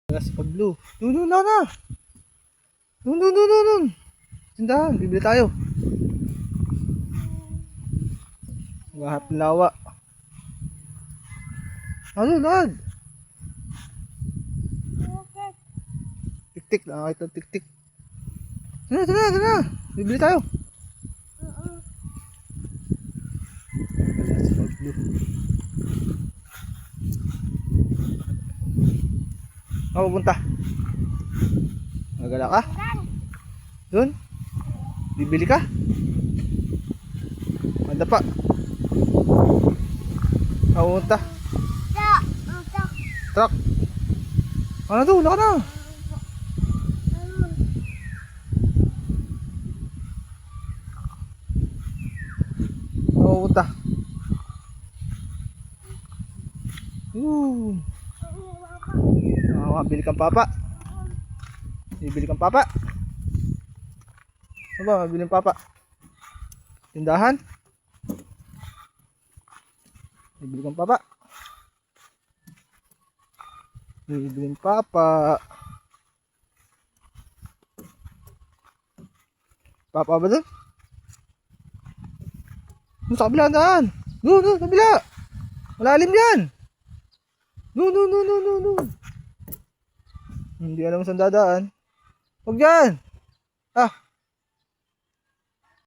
Gas pa blue. Doon na. Doon. Tindahan, bibili tayo. Maghahanap ng lawa. Ano, lad? Tik-tik, nakakita tik-tik. Tara. Bibili tayo. Gas pa blue. Ako pupunta. Magala ka? Doon? Bibili ka? Manda pa. Ako pupunta. Truck. Ano to? Wala ka na. Ako pupunta. Bili kang papa. Bibili kang papa. Ano ba? Mabili ng papa. Tindahan. Bibili kang papa. Bibili ng papa. Papa ba doon? Sa kabila daan. Doon, kabila. Malalim yan. Doon. Hindi alam saan dadaan. Huwag dyan.